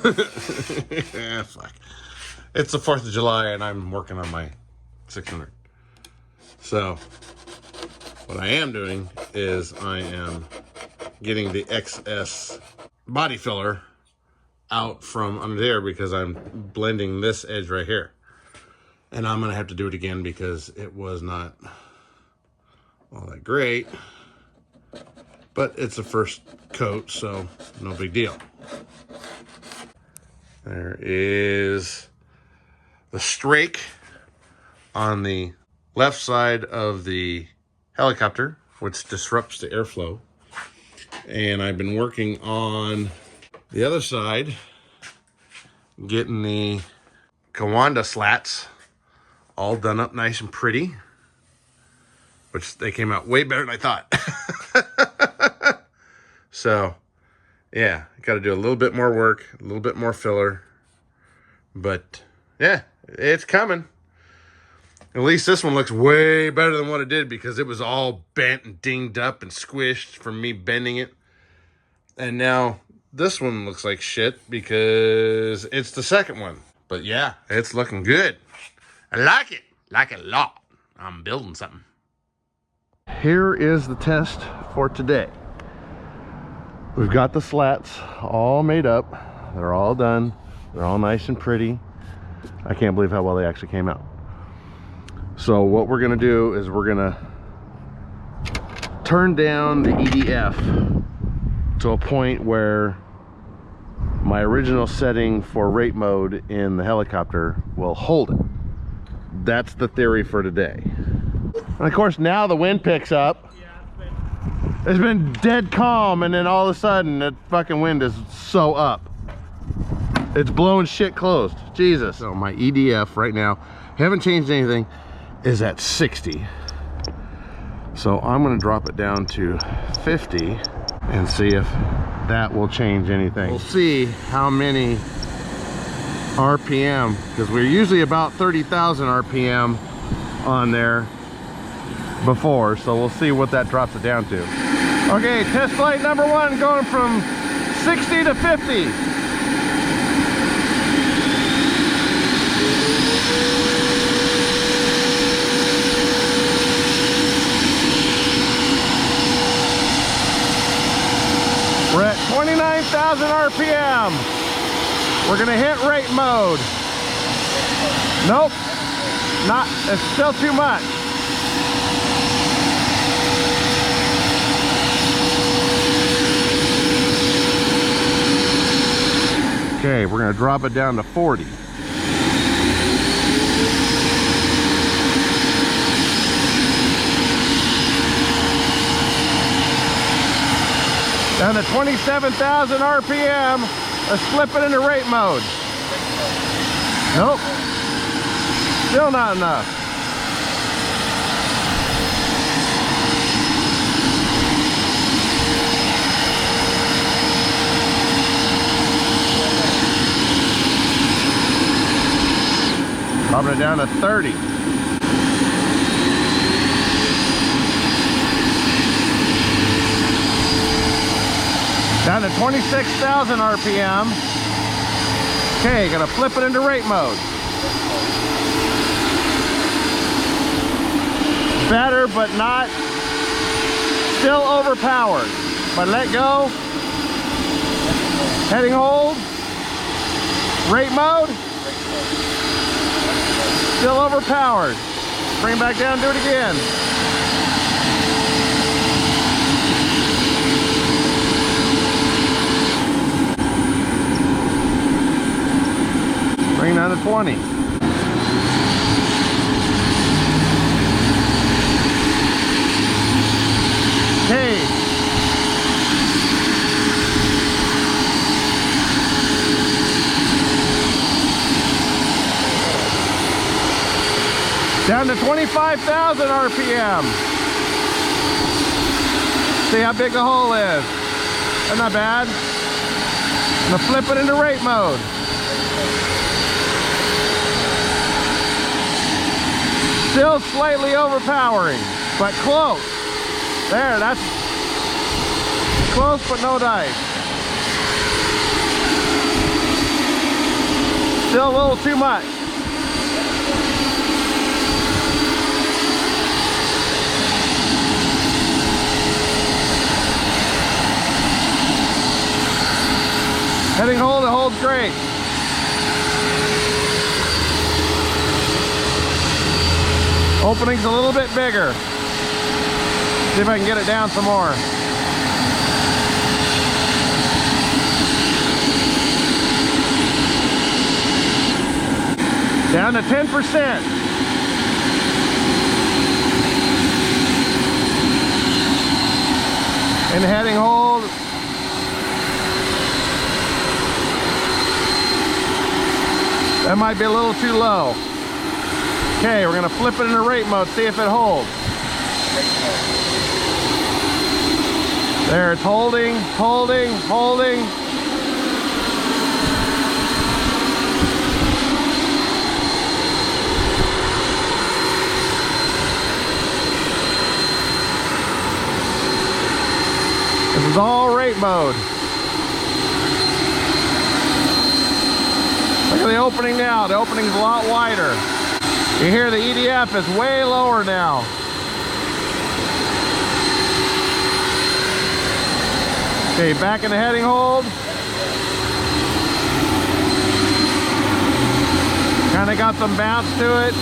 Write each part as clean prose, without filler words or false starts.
Yeah, fuck. It's the 4th of July and I'm working on my 600. So what I am doing is I am getting the XS body filler out from under there because I'm blending this edge right here. And I'm gonna have to do it again because it was not all that great. But it's the first coat, so no big deal. There is the Strake on the left side of the helicopter, which disrupts the airflow. And I've been working on the other side, getting the Coanda Slats all done up nice and pretty, which they came out way better than I thought. So, yeah, got to do a little bit more work, a little bit more filler. But, yeah, it's coming. At least this one looks way better than what it did because it was all bent and dinged up and squished from me bending it. And now this one looks like shit because it's the second one. But, yeah, it's looking good. I like it. Like it a lot. I'm building something. Here is the test for today. We've got the slats all made up. They're all done. They're all nice and pretty. I can't believe how well they actually came out. So what we're gonna do is we're gonna turn down the EDF to a point where my original setting for rate mode in the helicopter will hold it. That's the theory for today. And of course now the wind picks up. It's been dead calm, and then all of a sudden that fucking wind is so up. It's blowing shit closed. Jesus. So my EDF right now, haven't changed anything, is at 60. So I'm gonna drop it down to 50 and see if that will change anything. We'll see how many RPM, because we're usually about 30,000 RPM on there before, so we'll see what that drops it down to. Okay, test flight number 1 going from 60 to 50. We're at 29,000 RPM. We're gonna hit rate mode. Nope, not, it's still too much. Okay, we're gonna drop it down to 40. Down to 27,000 RPM. Let's flip it into rate mode. Nope. Still not enough. Dropping it down to 30. Down to 26,000 RPM. Okay, gonna flip it into rate mode. Better, but not, still overpowered. But let go. Heading hold. Rate mode. Still overpowered. Bring it back down, do it again. Bring it down to 20. Okay. Down to 25,000 RPM. See how big the hole is. That's not bad. I'm gonna flip it into rate mode. Still slightly overpowering, but close. There, that's close but no dice. Still a little too much. Heading hold, it holds great. Opening's a little bit bigger. See if I can get it down some more. Down to 10%. And heading hold. That might be a little too low. Okay, we're gonna flip it into rate mode, see if it holds. There, it's holding, holding, holding. This is all rate mode. Look at the opening now. The opening's a lot wider. You hear the EDF is way lower now. Okay, back in the heading hold. Kind of got some bounce to it.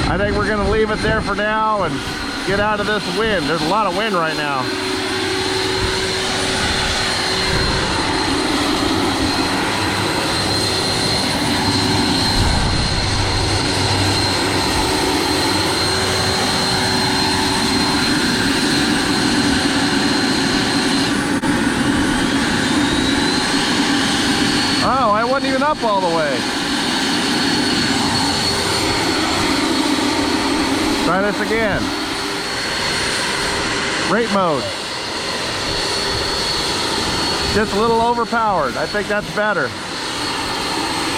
I think we're going to leave it there for now and get out of this wind. There's a lot of wind right now. Oh, I wasn't even up all the way. Try this again. Rate mode. Just a little overpowered. I think that's better.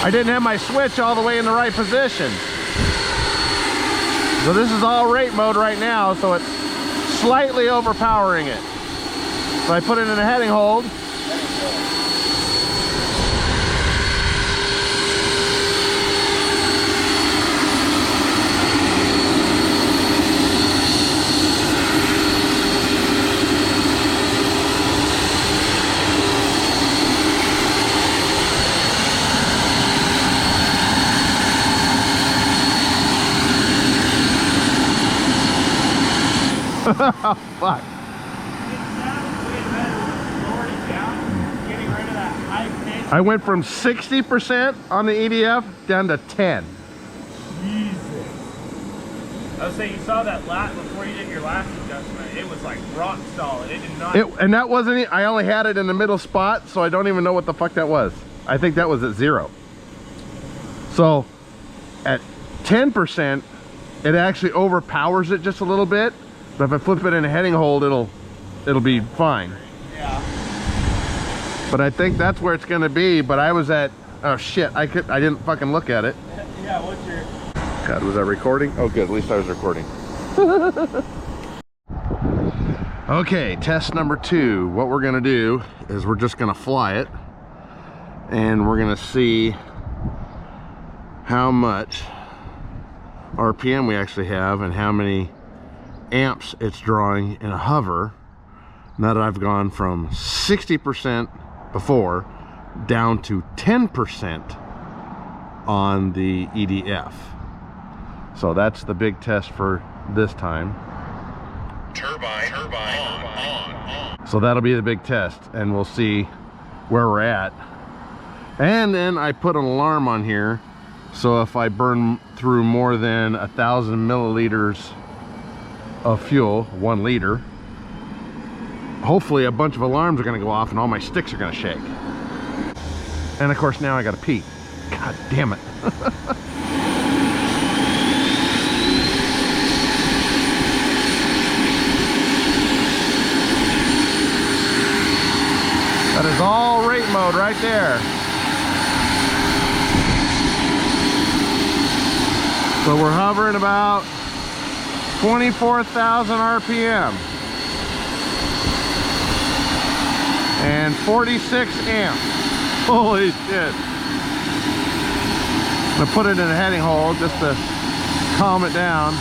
I didn't have my switch all the way in the right position. So this is all rate mode right now, so it's slightly overpowering it. So I put it in a heading hold. Fuck. I went from 60% on the EDF down to 10. Jesus. I was saying, you saw that lat before you did your last adjustment. It was like rock solid. It did not. And that wasn't, I only had it in the middle spot, so I don't even know what the fuck that was. I think that was at 0. So at 10%, it actually overpowers it just a little bit. But if I flip it in a heading hold, it'll be fine. Yeah. But I think that's where it's gonna be. But I was at, oh shit, I didn't fucking look at it. Yeah, what's your... God, was I recording? Oh good, at least I was recording. Okay, test number 2. What we're gonna do is we're just gonna fly it. And we're gonna see how much RPM we actually have and how many amps it's drawing in a hover now that I've gone from 60% before down to 10% on the EDF. So that's the big test for this time. Turbine on. So that'll be the big test and we'll see where we're at. And then I put an alarm on here, so if I burn through more than 1,000 milliliters of fuel, 1 liter, hopefully a bunch of alarms are going to go off and all my sticks are going to shake. And of course now I got to pee. God damn it. That is all rate mode right there. So we're hovering about 24,000 RPM. and 46 amps. Holy shit. I'm gonna put it in a heading hold just to calm it down.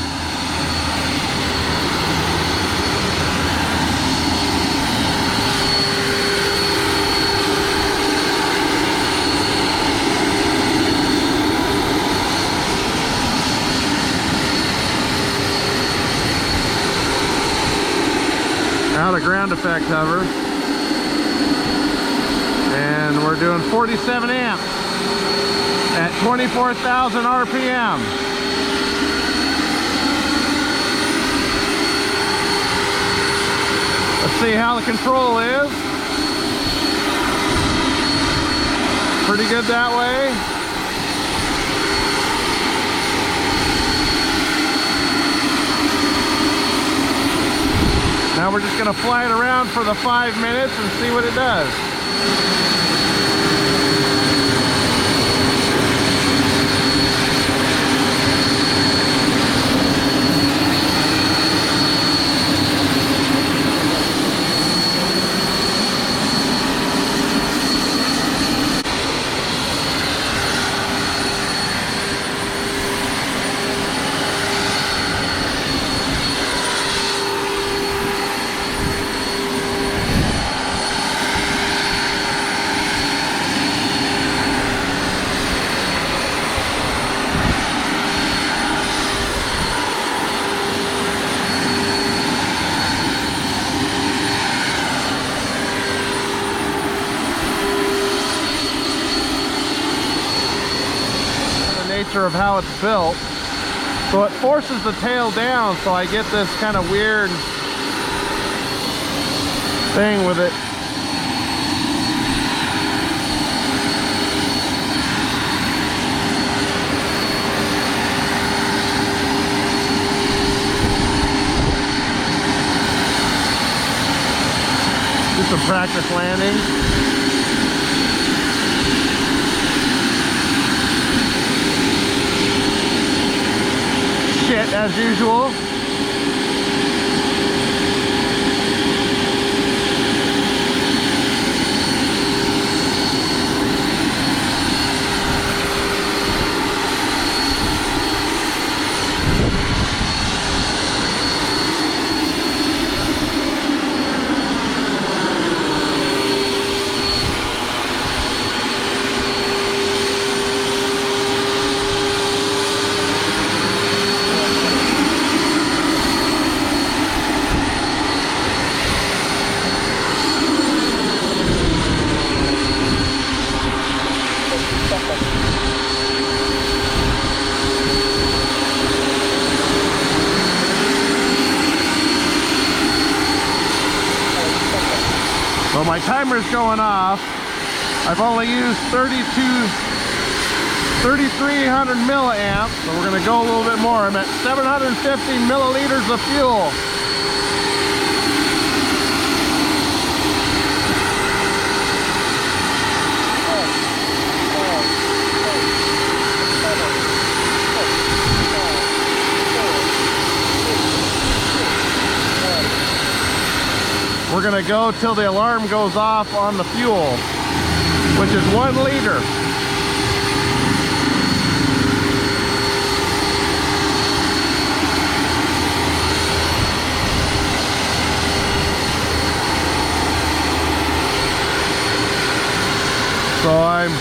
Now the ground effect hover, and we're doing 47 amps at 24,000 RPM. Let's see how the control is. Pretty good that way. Now we're just going to fly it around for the 5 minutes and see what it does. Of how it's built, so it forces the tail down, so I get this kind of weird thing with it. Do some practice landing. As usual. Well, my timer's going off. I've only used 3,300 milliamps, so we're going to go a little bit more. I'm at 750 milliliters of fuel. We're going to go till the alarm goes off on the fuel, which is 1 liter. So I'm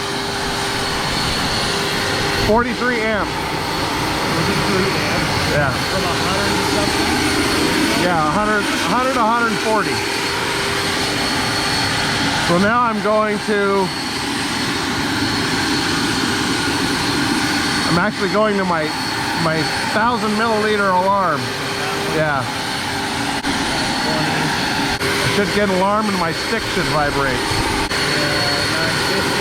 43 amps. 43 amps? Yeah. From 100 and something? Yeah, 100 to 140. So now I'm going to, I'm actually going to my 1,000 milliliter alarm. Yeah. I should get an alarm and my stick should vibrate. 950,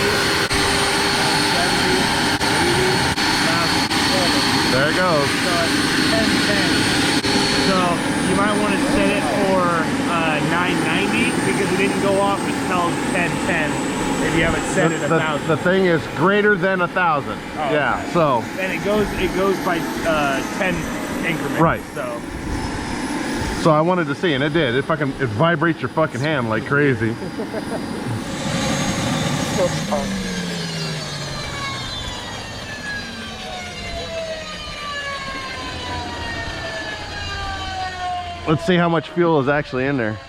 970, 80, 940. There it goes. So it's 1010. So you might want to set it for 990 because it didn't go off until 1010 if you haven't set it 1,000. The thing is greater than 1,000. Oh, yeah, okay. so. And it goes by 10 increments. Right. So So I wanted to see, and it did. It vibrates your fucking hand like crazy. So fun. Let's see how much fuel is actually in there.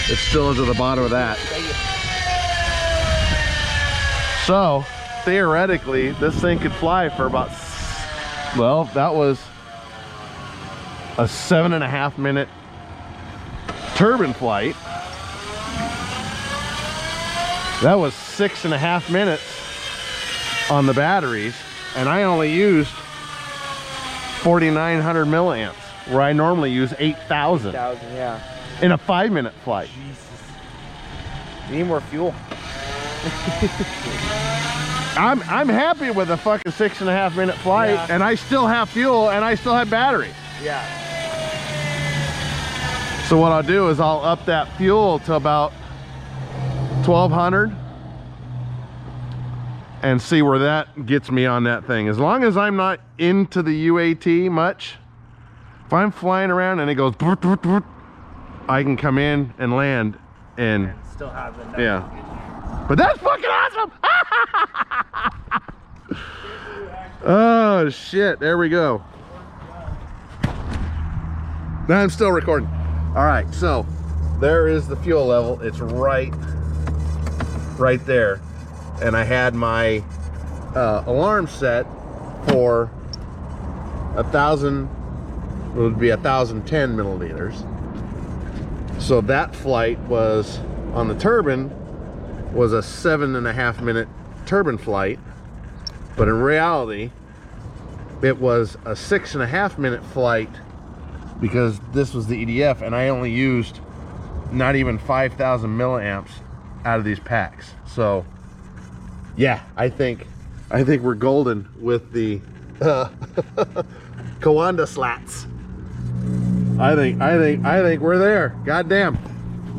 It still is at the bottom of that. So theoretically this thing could fly for about, well, that was a 7.5 minute turbine flight. That was 6.5 minutes on the batteries, and I only used 4,900 milliamps, where I normally use 8,000. 8,000, yeah. In a 5-minute flight. Jesus. You need more fuel. I'm happy with a fucking 6.5 minute flight, Yeah. and I still have fuel and I still have battery. Yeah. So what I'll do is I'll up that fuel to about 1,200 and see where that gets me on that thing. As long as I'm not into the UAT much, if I'm flying around and it goes, I can come in and land and still have the yeah. But that's fucking awesome! Oh shit, there we go. Now I'm still recording. All right, so there is the fuel level. It's right there. And I had my alarm set for 1,000, it would be 1,010 milliliters. So that flight was on the turbine was a 7.5 minute turbine flight, but in reality it was a 6.5 minute flight because this was the EDF, and I only used not even 5,000 milliamps out of these packs. So yeah, I think we're golden with the Coanda Slats. I think we're there. God damn,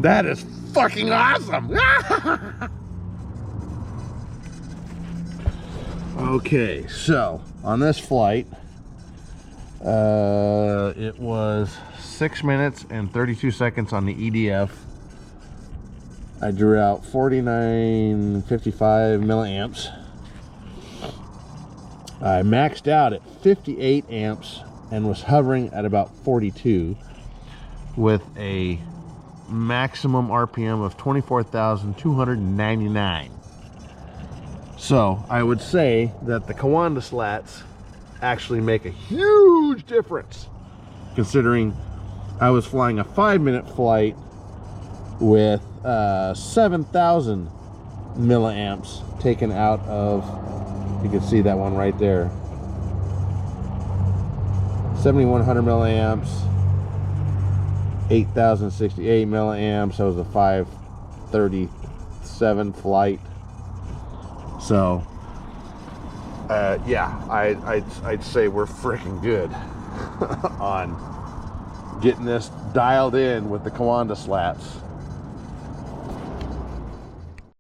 that is fucking awesome. Okay, so on this flight, it was 6 minutes and 32 seconds on the EDF. I drew out 4955 milliamps. I maxed out at 58 amps and was hovering at about 42 with a maximum RPM of 24,299. So I would say that the Coanda Slats actually make a huge difference, considering I was flying a 5-minute flight with 7,000 milliamps taken out of, you can see that one right there, 7,100 milliamps, 8,068 milliamps. That was a 537 flight. So yeah, I'd say we're freaking good on getting this dialed in with the Coanda Slats.